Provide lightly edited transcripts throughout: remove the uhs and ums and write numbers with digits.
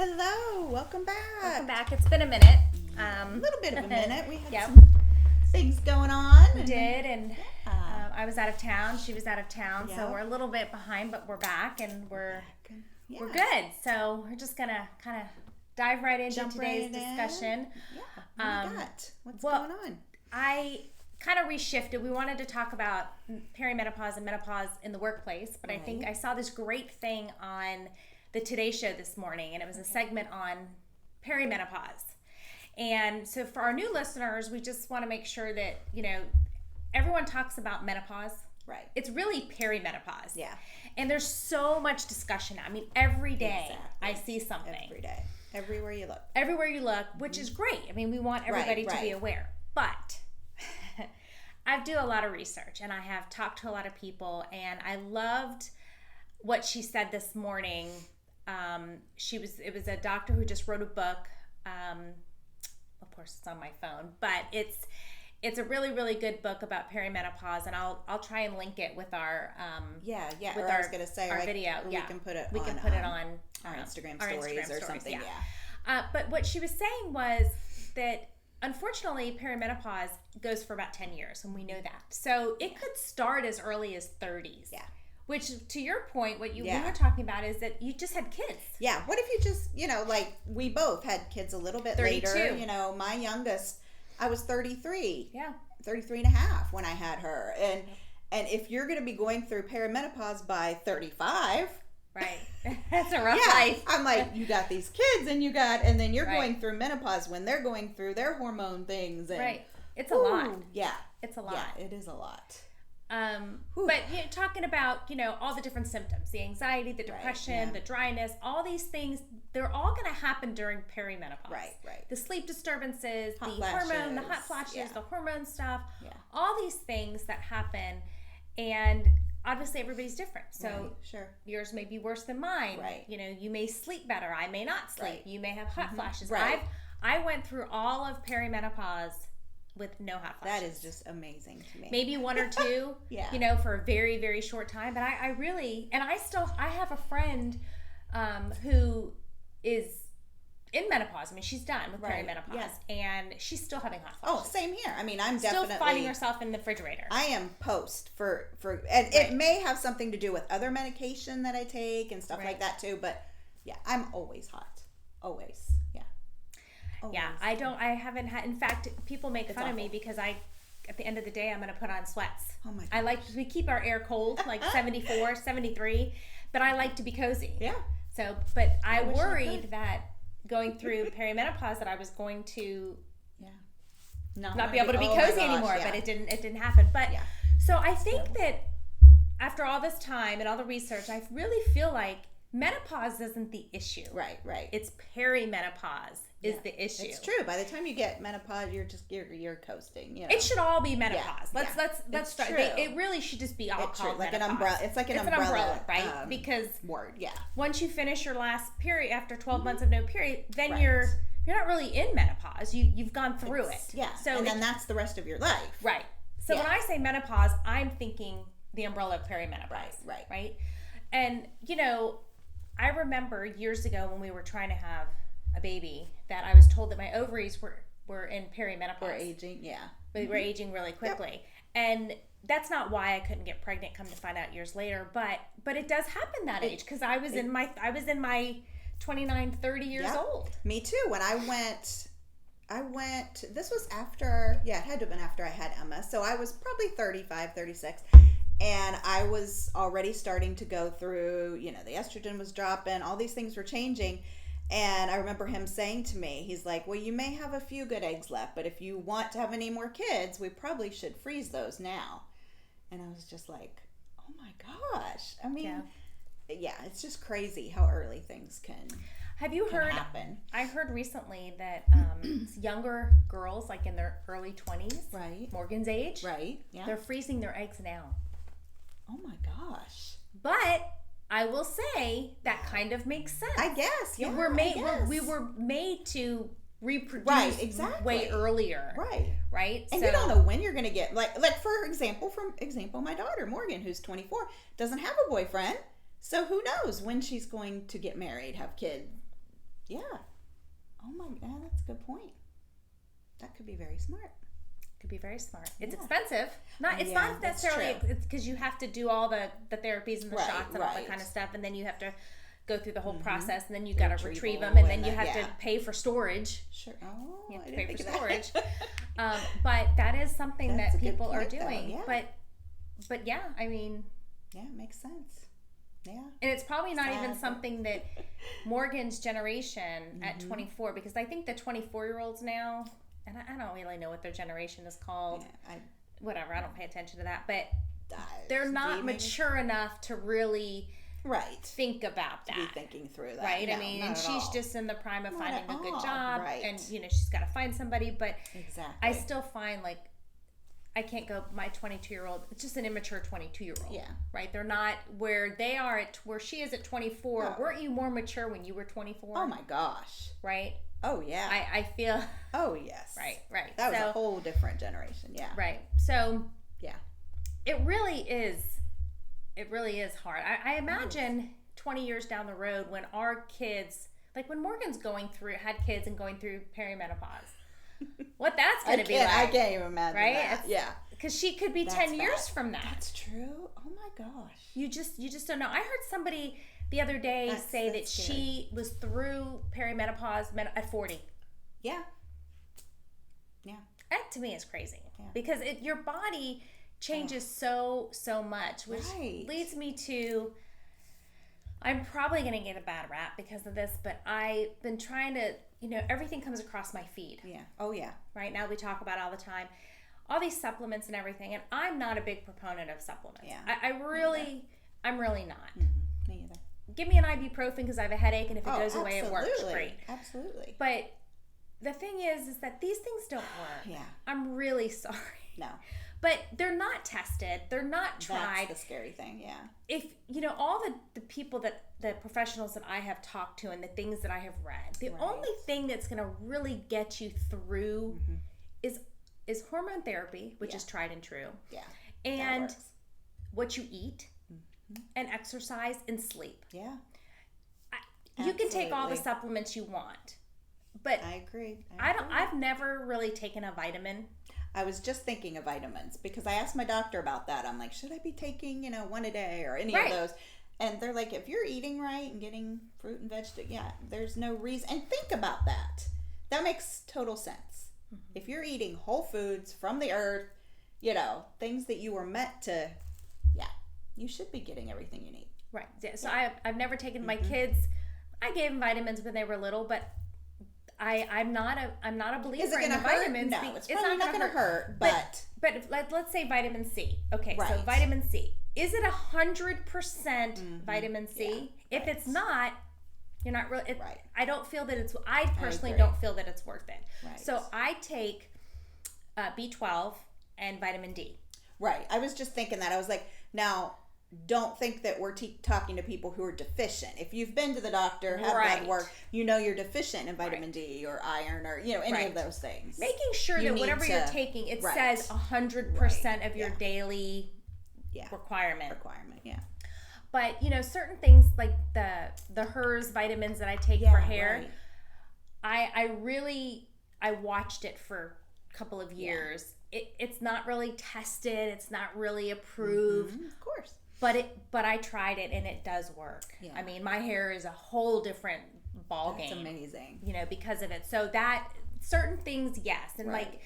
Hello. Welcome back. Welcome back. It's been a minute. A little bit of a minute. We had Yep. some things going on. We did, and I was out of town. She was out of town, so Yeah. we're a little bit behind, but we're back, and we're Yeah. good. So we're just gonna kind of dive right into Jump today's right in. discussion. Yeah. What do we got? What's well, going on? I kind of reshifted. We wanted to talk about perimenopause and menopause in the workplace, but I think I saw this great thing on the Today Show this morning, and it was a segment on perimenopause. And so for our new listeners, we just want to make sure that, everyone talks about menopause. Right. It's really perimenopause. Yeah. And there's so much discussion. I mean, every day Exactly. I see something. Every day. Everywhere you look. Everywhere you look, which is great. I mean, we want everybody to be aware. But I do a lot of research, and I have talked to a lot of people, and I loved what she said this morning. It was a doctor who just wrote a book. Of course, it's on my phone, but it's a really, really good book about perimenopause, and I'll try and link it with our With with I was gonna say our video. We can put it. We on, can put it on our Instagram our stories Instagram or something. yeah. Yeah. But what she was saying was that unfortunately perimenopause goes for about 10 years, and we know that. So it could start as early as 30s. Yeah. Which, to your point, we were talking about is that you just had kids. Yeah. What if you just, we both had kids a little bit 32. later. My youngest, I was 33. Yeah. 33 and a half when I had her. And if you're going to be going through perimenopause by 35. Right. That's a rough life. I'm like, you got these kids and then you're Right. going through menopause when they're going through their hormone things. And, Right. It's a lot. Yeah. It's a lot. Yeah, it is a lot. But talking about, all the different symptoms, the anxiety, the depression, the dryness, all these things, they're all going to happen during perimenopause. Right. The sleep disturbances, Hot the hot flashes, flashes, the hormone stuff, all these things that happen. And obviously everybody's different. So sure. yours may be worse than mine. Right. You may sleep better. I may not sleep. Right. You may have hot flashes. Right. I went through all of perimenopause with no hot flashes. That is just amazing to me. Maybe one or two, for a very, very short time. But I really, and I have a friend who is in menopause. I mean, she's done with perimenopause, and she's still having hot flashes. Oh, same here. I mean, I'm still definitely finding herself in the refrigerator. I am post for and it may have something to do with other medication that I take and stuff like that too. But yeah, I'm always hot. Always. Yeah. Always. Yeah, I haven't had, in fact, people make fun of me because at the end of the day, I'm going to put on sweats. Oh my gosh. We keep our air cold, like 74, 73, but I like to be cozy. Yeah. So, but I worried that going through perimenopause that I was going to not be able to be cozy anymore, but it didn't happen. But so I think that after all this time and all the research, I really feel like menopause isn't the issue. Right. It's perimenopause is the issue. It's true. By the time you get menopause, you're coasting. It should all be menopause. Yeah. Let's start. True. It really should just be all called like menopause. an umbrella. It's like an umbrella, right? Because word. Yeah. once you finish your last period after 12 months of no period, then you're not really in menopause. You've gone through it. Yeah. So and then that's the rest of your life. Right. So when I say menopause, I'm thinking the umbrella of perimenopause. Right. And I remember years ago when we were trying to have a baby that I was told that my ovaries were in perimenopause. We're aging, They were aging really quickly. And that's not why I couldn't get pregnant, come to find out years later, but it does happen that age because I was in my 29, 30 years old. Me too. When I went, this was after, it had to have been after I had Emma. So I was probably 35, 36. And I was already starting to go through, the estrogen was dropping, all these things were changing. And I remember him saying to me, he's like, well, you may have a few good eggs left, but if you want to have any more kids, we probably should freeze those now. And I was just like, oh my gosh. I mean, it's just crazy how early things can happen. I heard recently that younger girls, like in their early 20s, Morgan's age, they're freezing their eggs now. Oh my gosh. But I will say that kind of makes sense. I guess. Yeah, we were made to reproduce way earlier. Right. And you don't know when you're going to get like for example, my daughter Morgan, who's 24, doesn't have a boyfriend. So who knows when she's going to get married, have kids, Yeah. Oh my God, that's a good point. That could be very smart. Could be very smart. It's expensive. It's Yeah, not necessarily, it's because you have to do all the therapies and the shots and all that kind of stuff, and then you have to go through the whole process, and then you got to retrieve them, and then you have to pay for storage. Sure. Oh, you have to pay for storage. But that is something that people are doing. Yeah. But yeah, I mean, yeah, it makes sense. Yeah. And it's probably not even something that Morgan's generation at 24, because I think the 24-year-olds now, and I don't really know what their generation is called. Yeah, whatever, I don't pay attention to that. But they're not mature enough to really think about that. To be thinking through that. Right? No, I mean, and she's just in the prime of finding a good job. Right. And, she's got to find somebody. But I still find, like, I can't go, my 22-year-old, it's just an immature 22-year-old. Yeah. Right? They're not where they are, where she is at 24. No. Weren't you more mature when you were 24? Oh, my gosh. Right? Oh, yeah. I feel. Oh, yes. Right. That was a whole different generation. Yeah. Right. So. Yeah. It really is hard. I imagine 20 years down the road when our kids, like when Morgan's had kids and going through perimenopause, what that's going to be like. I can't even imagine that. Yeah. Because she could be 10 years from that. That's true. Oh, my gosh. You just don't know. I heard somebody the other day say that she was through perimenopause at 40. Yeah. Yeah. That to me is crazy. Yeah. Because your body changes so much, which leads me to, I'm probably going to get a bad rap because of this, but I've been trying to, everything comes across my feed. Yeah. Oh, yeah. Right now we talk about all the time, all these supplements and everything, and I'm not a big proponent of supplements. Yeah. I'm really not. Mm-hmm. Me either. Give me an ibuprofen because I have a headache, and if it goes away, it works. Great. Absolutely. But the thing is that these things don't work. Yeah. I'm really sorry. No. But they're not tested. They're not tried. That's the scary thing, yeah. If, all the people the professionals that I have talked to and the things that I have read, the only thing that's going to really get you through is hormone therapy, which is tried and true. Yeah. And what you eat and exercise and sleep. Yeah. You can take all the supplements you want. But I agree. I've never really taken a vitamin. I was just thinking of vitamins because I asked my doctor about that. I'm like, should I be taking, one a day or any of those? And they're like, if you're eating right and getting fruit and vegetables, there's no reason. And think about that. That makes total sense. Mm-hmm. If you're eating whole foods from the earth, things that you were meant to, you should be getting everything you need. Right. So I've never taken my kids. I gave them vitamins when they were little, but I'm not a believer in the vitamins. No, it's probably not going to hurt. But let's say vitamin C. Okay, so vitamin C. Is it 100% vitamin C? Yeah, if it's not, you're not really. I don't feel that it's. I personally don't feel that it's worth it. Right. So I take B12 and vitamin D. Right. I was just thinking that. I was like, now, don't think that we're talking to people who are deficient. If you've been to the doctor, had blood work, you're deficient in vitamin D or iron or any of those things. Making sure that whatever you're taking, it says 100% of your daily requirement. Yeah. But certain things like the HERS vitamins that I take for hair, I watched it for a couple of years. It's not really tested. It's not really approved. Of course. But I tried it and it does work. Yeah. I mean, my hair is a whole different ball game. That's amazing. Because of it. So that certain things, yes. And like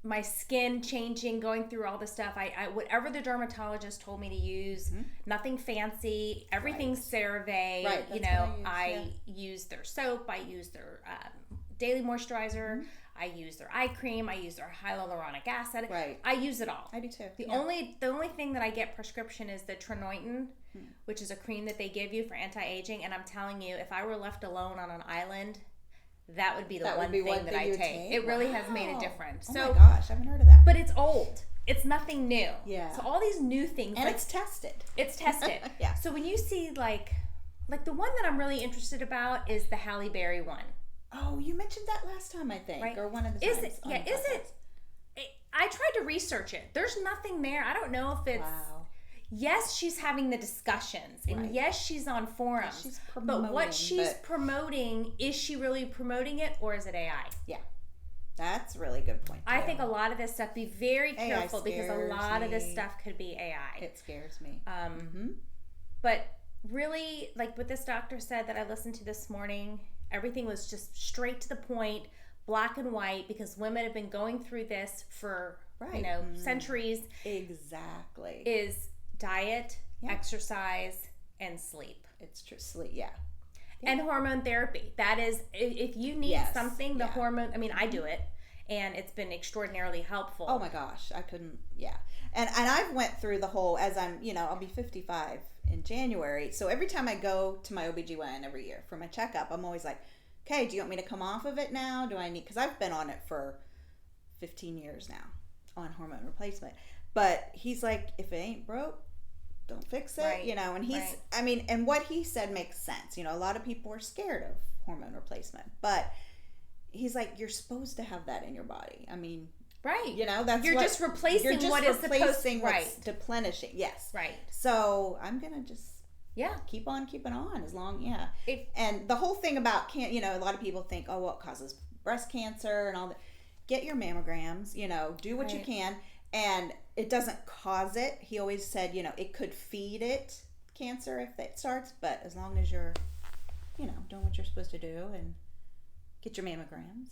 my skin changing, going through all the stuff, I whatever the dermatologist told me to use, nothing fancy, everything's CeraVe. Right. I use their soap, I use their daily moisturizer. I use their eye cream. I use their hyaluronic acid. Right. I use it all. I do too. The only thing that I get prescription is the Tretinoin, which is a cream that they give you for anti-aging. And I'm telling you, if I were left alone on an island, that would be the one thing that I take. It really has made a difference. Oh my gosh, I haven't heard of that. But it's old. It's nothing new. Yeah. So all these new things. And it's tested. It's tested. Yeah. So when you see like the one that I'm really interested about is the Halle Berry one. Oh, you mentioned that last time, I think, or one of the times. Is it? Yeah, is it? I tried to research it. There's nothing there. I don't know if it's. Wow. yes, she's having the discussions, and yes, she's on forums. She's but what she's promoting, is she really promoting it, or is it AI? Yeah. That's a really good point, too. I think a lot of this stuff, be very careful, because a lot of this stuff could be AI. It scares me. But really, like what this doctor said that I listened to this morning, everything was just straight to the point, black and white, because women have been going through this for, centuries. Exactly. Is diet, exercise, and sleep. It's true. Sleep, yeah. And hormone therapy. That is, if you need something, the hormone, I mean, I do it, and it's been extraordinarily helpful. Oh my gosh, I couldn't, And I've went through the whole, as I'm, I'll be 55 in January. So every time I go to my OBGYN every year for my checkup, I'm always like, okay, do you want me to come off of it now? Do I need, because I've been on it for 15 years now, on hormone replacement. But he's like, if it ain't broke, don't fix it, and he's, and what he said makes sense. A lot of people are scared of hormone replacement, but he's like, you're supposed to have that in your body. I mean, that's you're just replacing what is supposed to, what's deplenishing. Yes. Right. So I'm going to just, keep on keeping on as long, and the whole thing about, a lot of people think, oh, well, it causes breast cancer and all that. Get your mammograms, do what you can. And it doesn't cause it. He always said, it could feed it cancer if it starts, but as long as you're, doing what you're supposed to do and get your mammograms.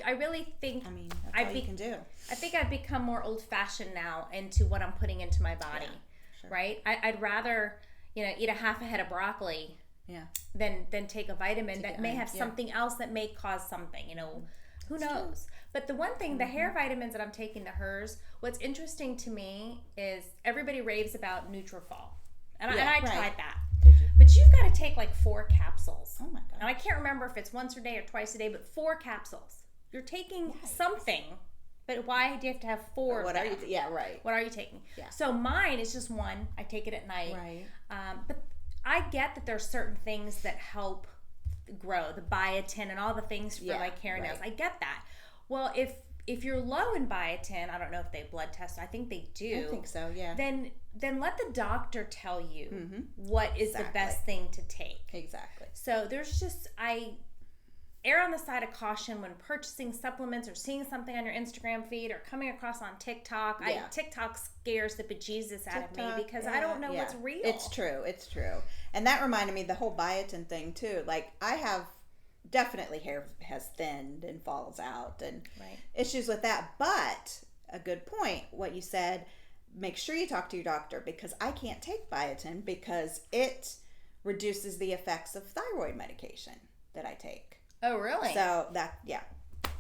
I really think. That's all you can do. I think I've become more old-fashioned now into what I'm putting into my body, right? I'd rather, eat a half a head of broccoli, than take a vitamin that may have something else that may cause something, Who knows? But the one thing, the hair vitamins that I'm taking, the hers, what's interesting to me is everybody raves about Nutrafol. And I tried that. Did you? But you've got to take like 4 capsules. Oh my God. And I can't remember if it's once a day or twice a day, but 4 capsules. You're taking something, but why do you have to have 4 What of are them? you? Yeah, right. What are you taking? Yeah. So mine is just 1. I take it at night. Right. But I get that there's certain things that help grow, the biotin and all the things for like hair and nails. I get that. Well, if you're low in biotin, I don't know if they blood test. I think they do. I think so. Yeah. Then let the doctor tell you what is the best thing to take. Exactly. So there's just, I err on the side of caution when purchasing supplements or seeing something on your Instagram feed or coming across on TikTok. TikTok scares the bejesus out of me because I don't know what's real. It's true. And that reminded me the whole biotin thing too. Like I have definitely hair has thinned and falls out and issues with that. But a good point, what you said, make sure you talk to your doctor, because I can't take biotin because it reduces the effects of thyroid medication that I take. Oh, really? So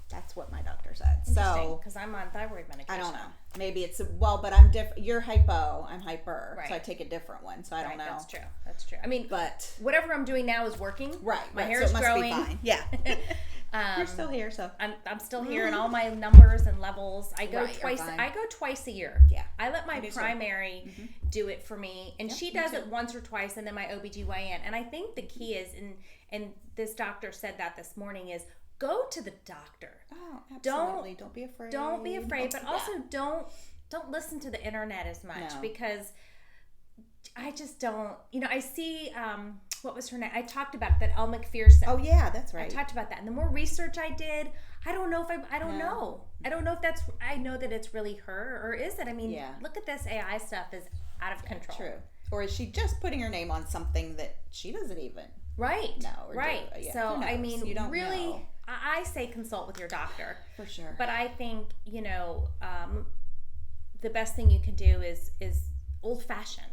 that's what my doctor said. So because I'm on thyroid medication. I don't know. Maybe it's but I'm different. You're hypo. I'm hyper. So I take a different one. So I don't know. That's true. I mean, but whatever I'm doing now is working. Right. My hair is growing. Be fine. Yeah. You're still here, so I'm still here, and all my numbers and levels. I go twice. I go twice a year. Yeah. I let my primary do it for me, and she does it once or twice, and then my OBGYN. And I think the key is, and this doctor said that this morning, is go to the doctor. Oh, absolutely. Don't be afraid. Don't be afraid, but also don't listen to the internet as much because I just don't. I see. What was her name? I talked about that, Elle McPherson. Oh yeah, that's right. I talked about that, and the more research I did, I don't know if I don't know. I don't know if that's. I know that it's really her, or is it? I mean, look at this AI stuff is out of control. True. Or is she just putting her name on something that she doesn't even? Right. No. Right. So I mean, you don't really. Know. I say consult with your doctor for sure. But I think the best thing you can do is old fashioned.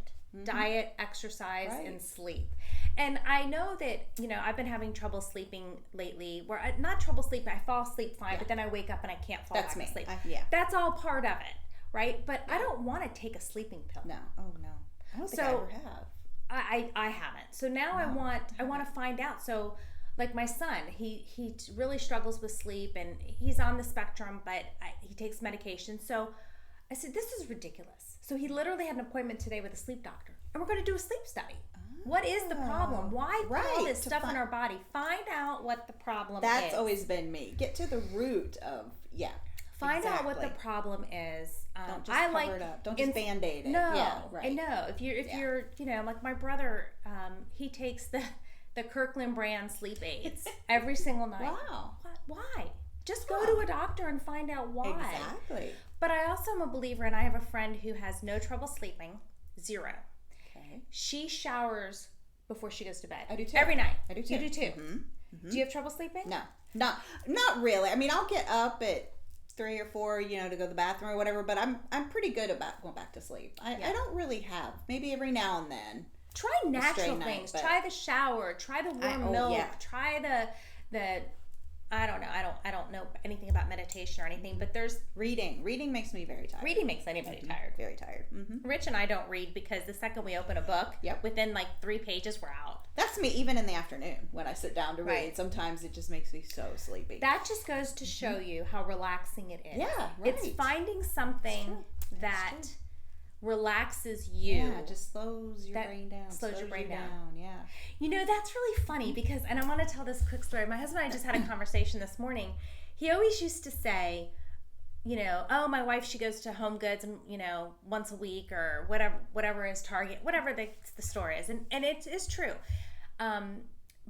Diet, exercise, and sleep. And I know that, I've been having trouble sleeping lately, not trouble sleeping, I fall asleep fine, but then I wake up and I can't fall back asleep. That's all part of it, right? But I don't want to take a sleeping pill. No. Oh, no. I don't think I ever have. I haven't. So now I want to find out. So, like my son, he really struggles with sleep, and he's on the spectrum, but he takes medication. So I said, this is ridiculous. So he literally had an appointment today with a sleep doctor, and we're going to do a sleep study. What is the problem? Why put all this stuff in our body? Find out what the problem is. That's always been me. Get to the root of, Find out what the problem is, Don't just cover it up. Don't just Band-Aid it. No, yeah, right. I know. If you're, like my brother, he takes the Kirkland brand sleep aids every single night. Wow. Why? Just go to a doctor and find out why. Exactly. But I also am a believer, and I have a friend who has no trouble sleeping, 0. Okay. She showers before she goes to bed. I do too. Every night. I do too. You do too. Mm-hmm. Mm-hmm. Do you have trouble sleeping? No, not really. I mean, I'll get up at 3 or 4, to go to the bathroom or whatever. But I'm pretty good about going back to sleep. I don't really have. Maybe every now and then. Try natural things. Try the shower. Try the warm milk. Yeah. Try the. I don't know. I don't know anything about meditation or anything, but there's reading. Reading makes me very tired. Reading makes anybody tired. Very tired. Mm-hmm. Rich and I don't read because the second we open a book, within like 3 pages, we're out. That's me even in the afternoon when I sit down to read. Sometimes it just makes me so sleepy. That just goes to show you how relaxing it is. Yeah, right. It's finding something that relaxes you. Yeah, just slows your brain down. Slows your brain down. Yeah. That's really funny because, and I want to tell this quick story. My husband and I just had a conversation this morning. He always used to say, oh, my wife, she goes to Home Goods and, once a week or whatever is Target, whatever the store is. And it is true.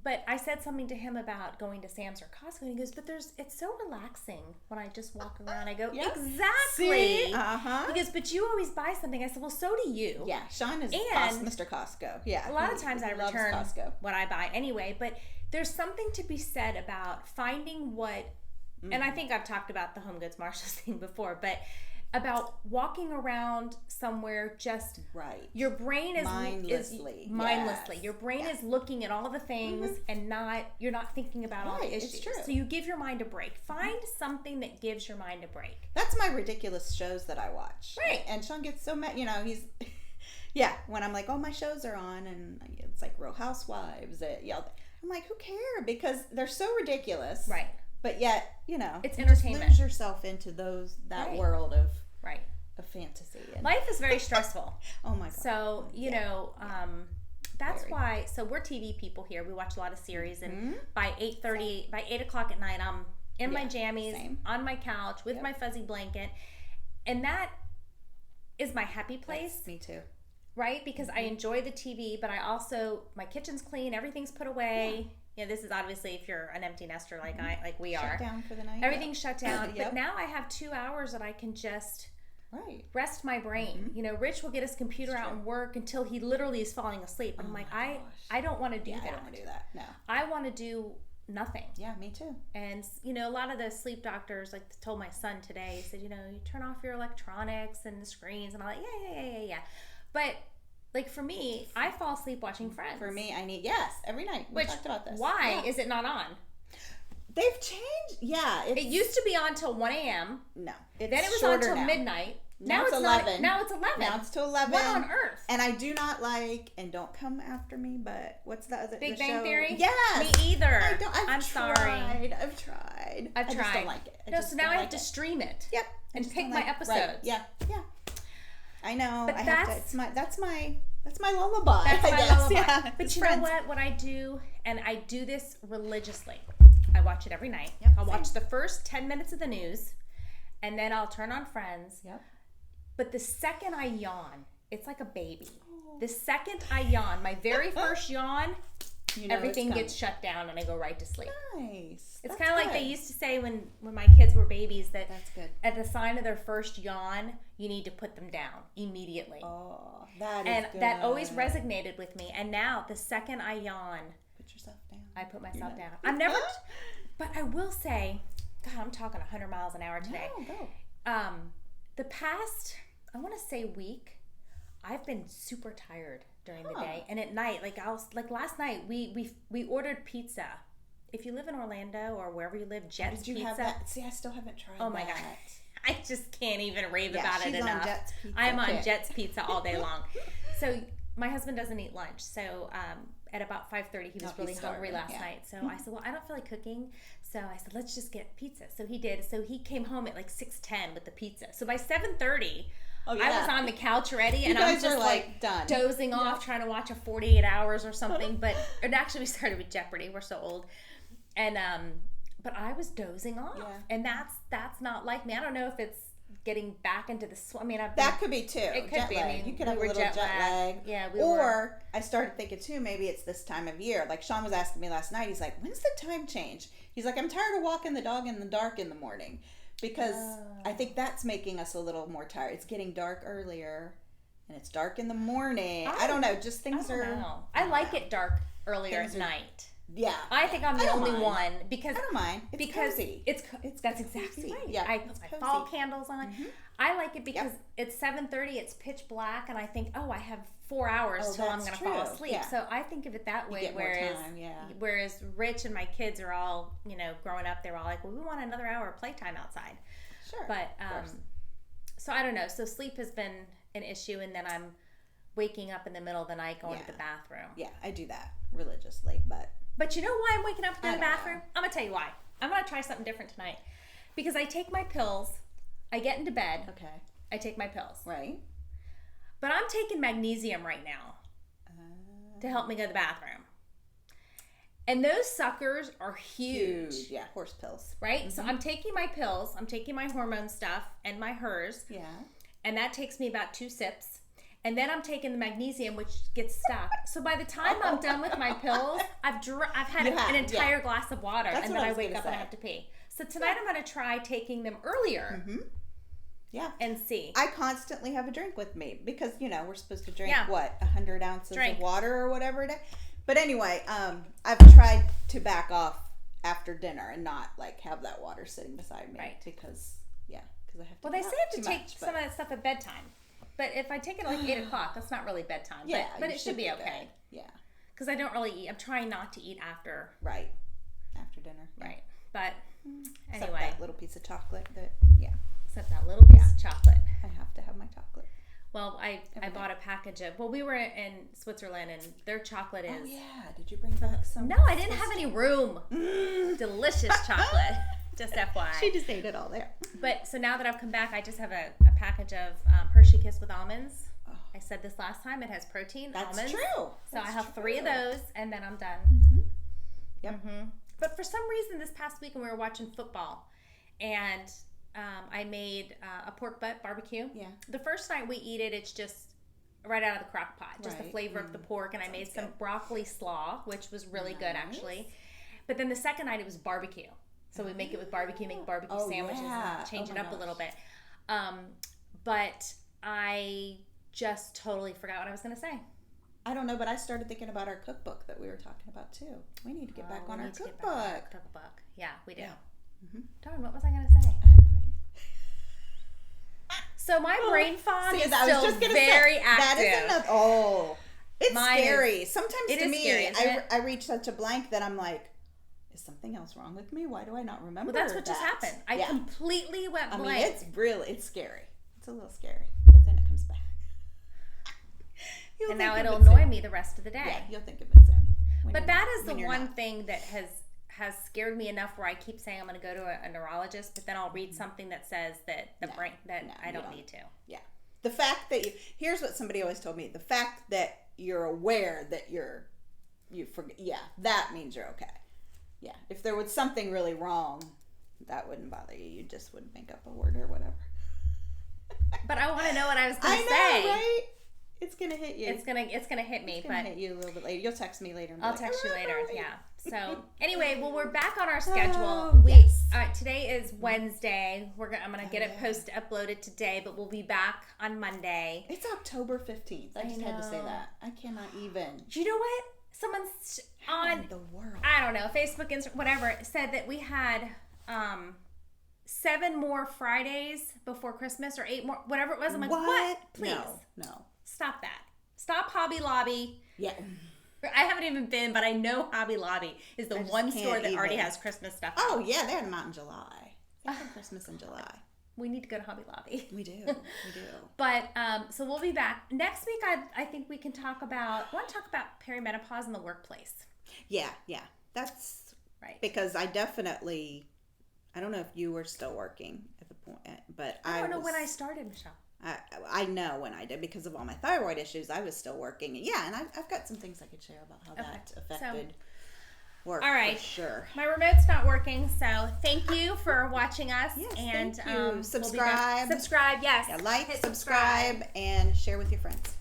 But I said something to him about going to Sam's or Costco, and he goes, but it's so relaxing when I just walk around. I go, exactly. See? Uh-huh. He goes, but you always buy something. I said, well, so do you. Yeah, Sean is Mr. Costco. Yeah. A lot of times I return what I buy anyway, but there's something to be said about finding what, and I think I've talked about the Home Goods Marshalls thing before, but about walking around somewhere just your brain is mindlessly. Yes. Your brain is looking at all the things and you're not thinking about all the issues. It's true. So you give your mind a break. Find something that gives your mind a break. That's my ridiculous shows that I watch. Right. And Sean gets so mad, he's when I'm like, oh, my shows are on and it's like Real Housewives I'm like, who cares? Because they're so ridiculous. Right. But yet, it's you entertainment. Just lose yourself into that world of fantasy. Life is very stressful. Oh my God. So, that's why, so we're TV people here. We watch a lot of series and by 8 o'clock at night, I'm in my jammies, on my couch with my fuzzy blanket. And that is my happy place. Me too. Right? Because I enjoy the TV, but I also, my kitchen's clean, everything's put away. This is obviously if you're an empty nester like we are. Shut down for the night. Everything's shut down. But now I have 2 hours that I can just rest my brain. Rich will get his computer out and work until he literally is falling asleep. And I'm like, I don't want to do that. I don't want to do that. No. I want to do nothing. Yeah, me too. And, a lot of the sleep doctors, told my son today, he said, you turn off your electronics and the screens. And I'm like, yeah. But for me, I fall asleep watching Friends. For me, I need, every night. We talked about this. Why is it not on? They've changed. Yeah. It used to be on till 1 a.m. No. Then it was on till midnight. Now it's 11. Now it's 11. Now it's to 11. What on earth? And I do not and don't come after me, but what's the other Big Bang show? Theory? Yes. Me either. I'm sorry. I've tried. I just don't like it. So now I have to stream it. Yep. And pick my episodes. Right. Yeah. I know. But that's my lullaby. That's my lullaby. Yeah. But you know what? What I do, and I do this religiously. I watch it every night. I'll watch the first 10 minutes of the news, and then I'll turn on Friends. Yep. But the second I yawn, it's like a baby. The second I yawn, my very first yawn, everything gets shut down and I go right to sleep. Nice. It's kind of like they used to say when my kids were babies that that's good. At the sign of their first yawn, you need to put them down immediately. Oh, that is and good. that always resonated with me. And now the second I yawn, put yourself down. I put myself down. I'm never, but I will say, God, I'm talking 100 miles an hour today. No, go. The past, I want to say week, I've been super tired during the day, and at night, last night, we ordered pizza. If you live in Orlando or wherever you live, Jet's Did you Pizza. Have that? See, I still haven't tried. Oh my God, I just can't even rave about it she's enough. On Jet's Pizza. I am on Jet's Pizza all day long. So my husband doesn't eat lunch, so at about 5:30 he was really hungry last night. So I said, well, I don't feel like cooking. So I said, let's just get pizza. So he did. So he came home at 6:10 with the pizza. So by 7:30. I was on the couch ready, and I was just done. Dozing off, trying to watch a 48 Hours or something. But it actually we started with Jeopardy. We're so old, and but I was dozing off, and that's not like me. I don't know if it's getting back into the I mean, that could be too. It could jet be. lag. I mean, you could have a little jet lag. Yeah, or I started thinking too, maybe it's this time of year. Like Sean was asking me last night. He's like, "When's the time change?" He's like, "I'm tired of walking the dog in the dark in the morning." Because I think that's making us a little more tired. It's getting dark earlier, and it's dark in the morning. I don't know. Just things I like it dark earlier at night. Yeah, I think I'm the only one because I don't mind. It's cozy. It's that's exactly right. Yeah, I put my fall candles on. Mm-hmm. I like it because it's 7:30. It's pitch black, and I think, oh, I have 4 hours till I'm going to fall asleep. Yeah. So I think of it that way. Time, whereas Rich and my kids are all, growing up, they're all like, well, we want another hour of playtime outside. Sure. But so I don't know. So sleep has been an issue, and then I'm waking up in the middle of the night going to the bathroom. Yeah, I do that religiously, But you know why I'm waking up to go to the bathroom? I'm going to tell you why. I'm going to try something different tonight. Because I take my pills. I get into bed. Okay. I take my pills. Right. But I'm taking magnesium right now to help me go to the bathroom. And those suckers are huge. Yeah, horse pills. Right? Mm-hmm. So I'm taking my pills. I'm taking my hormone stuff and my hers. Yeah. And that takes me about 2 sips. And then I'm taking the magnesium, which gets stuck. So by the time I'm done with my pills, I've had an entire glass of water, and then I wake up and I have to pee. So tonight I'm going to try taking them earlier. Mm-hmm. Yeah. And see. I constantly have a drink with me because, we're supposed to drink, 100 ounces of water or whatever a day. But anyway, I've tried to back off after dinner and not, have that water sitting beside me. Right. Because I have to. Well, they say I have to take some of that stuff at bedtime. But if I take it at 8 o'clock, that's not really bedtime. Yeah, but it should be okay. Yeah. Because I don't really eat. I'm trying not to eat after. Right. After dinner. Yeah. Right. But Except anyway. that little piece of chocolate Except that little piece of chocolate. I have to have my chocolate. Well, I bought a package of, we were in Switzerland and their chocolate is. Oh, yeah. Did you bring back some? No, I didn't have any room. Delicious chocolate. Just FYI. She just ate it all there. But so now that I've come back, I just have a package of Hershey Kiss with almonds. Oh. I said this last time. It has protein, almonds. That's true. So I have 3 of those, and then I'm done. Mm-hmm. Yep. Mm-hmm. But for some reason, this past week when we were watching football, and I made a pork butt barbecue. Yeah. The first night we eat it, it's just right out of the crock pot, just the flavor of the pork, and I made some broccoli slaw, which was really good actually. But then the second night it was barbecue. So we make it with barbecue, make barbecue sandwiches, and change it up a little bit. But I just totally forgot what I was going to say. I don't know, but I started thinking about our cookbook that we were talking about too. We need to get back on our cookbook. Yeah, we do. Yeah. Mm-hmm. Darn, what was I going to say? I have no idea. So my brain fog is still very active. That is enough. It's scary. Sometimes to me, scary, I reach such a blank that I'm like, is something else wrong with me? Why do I not remember? Well, that's what just happened. I completely went blank. I mean, it's scary. It's a little scary, but then it comes back. And now it'll annoy me the rest of the day. Yeah, you'll think of it soon. But that is the one thing that has scared me enough where I keep saying I'm going to go to a neurologist, but then I'll read something that says that brain I don't need to. Yeah. The fact that here's what somebody always told me: the fact that you're aware that you forget. Yeah, that means you're okay. Yeah, if there was something really wrong, that wouldn't bother you. You just wouldn't make up a word or whatever. But I want to know what I was going to say. I know, right? It's gonna hit you. It's gonna hit me. It's gonna hit you a little bit later. You'll text me later. I'll text you later. Yeah. So anyway, we're back on our schedule. Today is Wednesday. I'm gonna get it uploaded today, but we'll be back on Monday. It's October 15th. I just had to say that. I cannot even. Do you know what? Someone's on the world. I don't know, Facebook, Instagram, whatever, said that we had 7 more Fridays before Christmas or 8 more, whatever it was. I'm like, what? Please. No. Stop that. Stop Hobby Lobby. Yeah. I haven't even been, but I know Hobby Lobby is the one store that already has Christmas stuff. Oh, yeah. They had them out in July. They had Christmas in July. We need to go to Hobby Lobby. We do. But, so we'll be back. Next week, I think we can talk about perimenopause in the workplace. Yeah. That's right. Because I don't know if you were still working at the point, but I don't know when I started, Michelle. I know when I did because of all my thyroid issues. I was still working. And I've got some things I could share about how that affected work. All right. For sure. My remote's not working, so thank you for watching us. Yes, and thank you. We'll Subscribe. subscribe, yes. Yeah, like, Hit subscribe, and share with your friends.